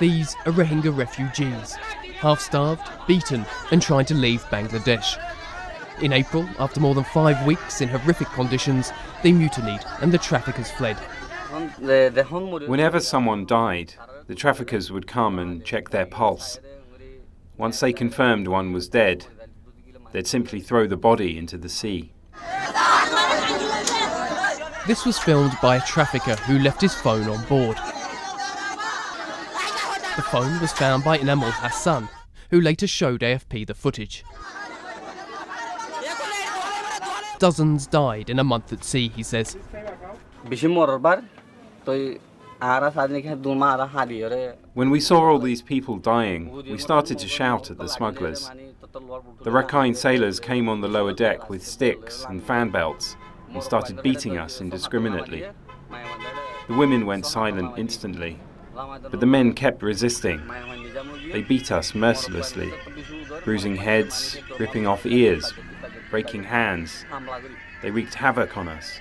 These are Rohingya refugees, half-starved, beaten and trying to leave Bangladesh. In April, after more than 5 weeks in horrific conditions, they mutinied and the traffickers fled. Whenever someone died, the traffickers would come and check their pulse. Once they confirmed one was dead, they'd simply throw the body into the sea. This was filmed by a trafficker who left his phone on board. The phone was found by Inamul Hassan, who later showed AFP the footage. Dozens died in a month at sea, he says. When we saw all these people dying, we started to shout at the smugglers. The Rakhine sailors came on the lower deck with sticks and fan belts and started beating us indiscriminately. The women went silent instantly, but the men kept resisting. They beat us mercilessly, bruising heads, ripping off ears, breaking hands. They wreaked havoc on us.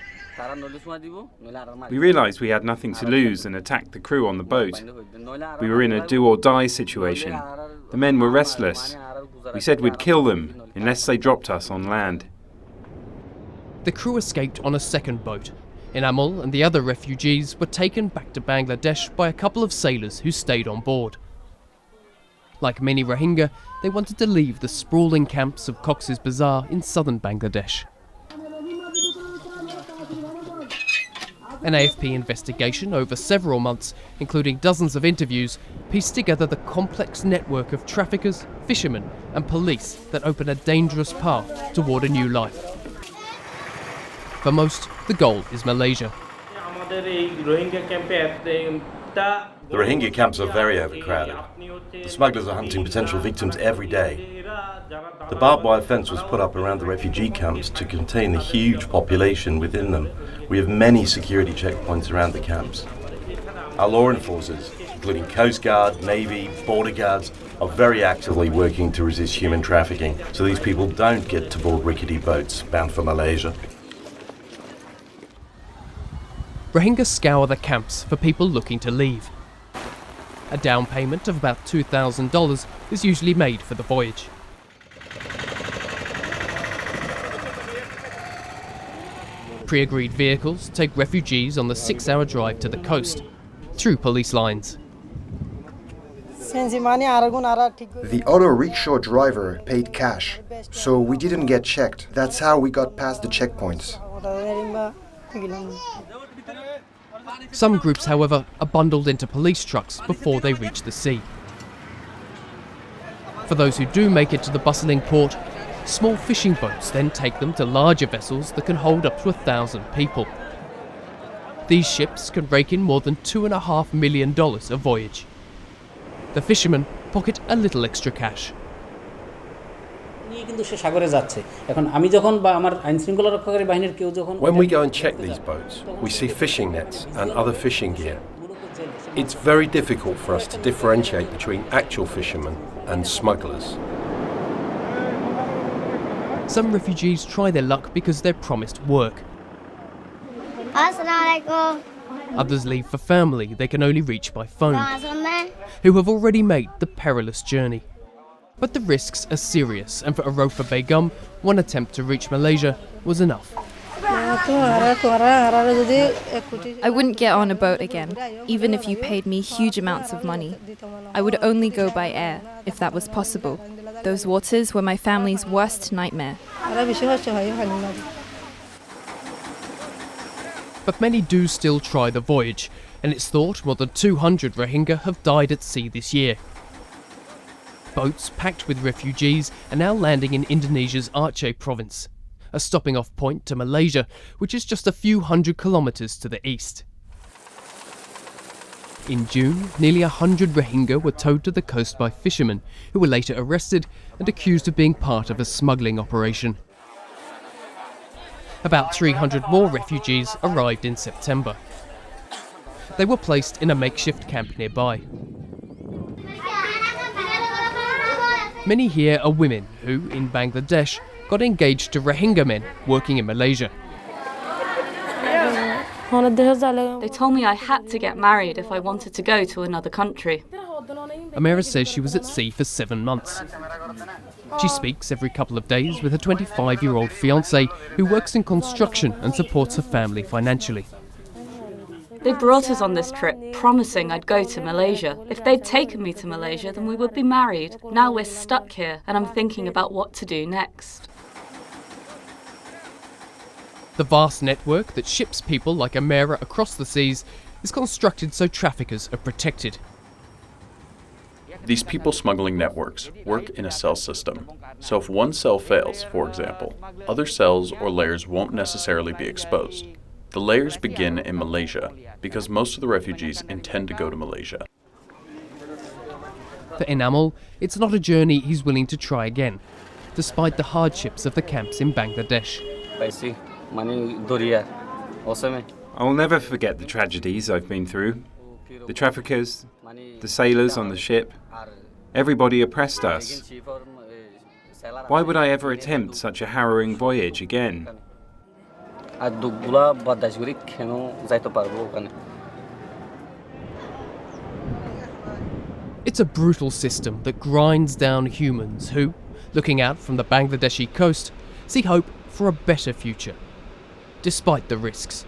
We realised we had nothing to lose and attacked the crew on the boat. We were in a do-or-die situation. The men were restless. We said we'd kill them unless they dropped us on land. The crew escaped on a second boat. Inamul and the other refugees were taken back to Bangladesh by a couple of sailors who stayed on board. Like many Rohingya, they wanted to leave the sprawling camps of Cox's Bazar in southern Bangladesh. An AFP investigation over several months, including dozens of interviews, pieced together the complex network of traffickers, fishermen and police that open a dangerous path toward a new life. For most, the goal is Malaysia. The Rohingya camps are very overcrowded. The smugglers are hunting potential victims every day. The barbed wire fence was put up around the refugee camps to contain the huge population within them. We have many security checkpoints around the camps. Our law enforcers, including Coast Guard, Navy, border guards, are very actively working to resist human trafficking so these people don't get to board rickety boats bound for Malaysia. Rohingya scour the camps for people looking to leave. A down payment of about $2,000 is usually made for the voyage. Pre-agreed vehicles take refugees on the 6-hour drive to the coast, through police lines. The auto rickshaw driver paid cash, so we didn't get checked. That's how we got past the checkpoints. Some groups, however, are bundled into police trucks before they reach the sea. For those who do make it to the bustling port, small fishing boats then take them to larger vessels that can hold up to 1,000 people. These ships can rake in more than $2.5 million a voyage. The fishermen pocket a little extra cash. When we go and check these boats, we see fishing nets and other fishing gear. It's very difficult for us to differentiate between actual fishermen and smugglers. Some refugees try their luck because they're promised work. Others leave for family they can only reach by phone, who have already made the perilous journey. But the risks are serious, and for Arofa Begum, one attempt to reach Malaysia was enough. I wouldn't get on a boat again, even if you paid me huge amounts of money. I would only go by air, if that was possible. Those waters were my family's worst nightmare. But many do still try the voyage, and it's thought more than 200 Rohingya have died at sea this year. Boats packed with refugees are now landing in Indonesia's Aceh province, a stopping off point to Malaysia, which is just a few hundred kilometres to the east. In June, nearly 100 Rohingya were towed to the coast by fishermen, who were later arrested and accused of being part of a smuggling operation. About 300 more refugees arrived in September. They were placed in a makeshift camp nearby. Many here are women who, in Bangladesh, got engaged to Rohingya men working in Malaysia. They told me I had to get married if I wanted to go to another country. Amira says she was at sea for 7 months. She speaks every couple of days with her 25-year-old fiancé, who works in construction and supports her family financially. They brought us on this trip, promising I'd go to Malaysia. If they'd taken me to Malaysia, then we would be married. Now we're stuck here, and I'm thinking about what to do next. The vast network that ships people like Amira across the seas is constructed so traffickers are protected. These people smuggling networks work in a cell system. So if one cell fails, for example, other cells or layers won't necessarily be exposed. The layers begin in Malaysia because most of the refugees intend to go to Malaysia. For Enamul, it's not a journey he's willing to try again, despite the hardships of the camps in Bangladesh. I'll never forget the tragedies I've been through. The traffickers, the sailors on the ship, everybody oppressed us. Why would I ever attempt such a harrowing voyage again? It's a brutal system that grinds down humans who, looking out from the Bangladeshi coast, see hope for a better future, despite the risks.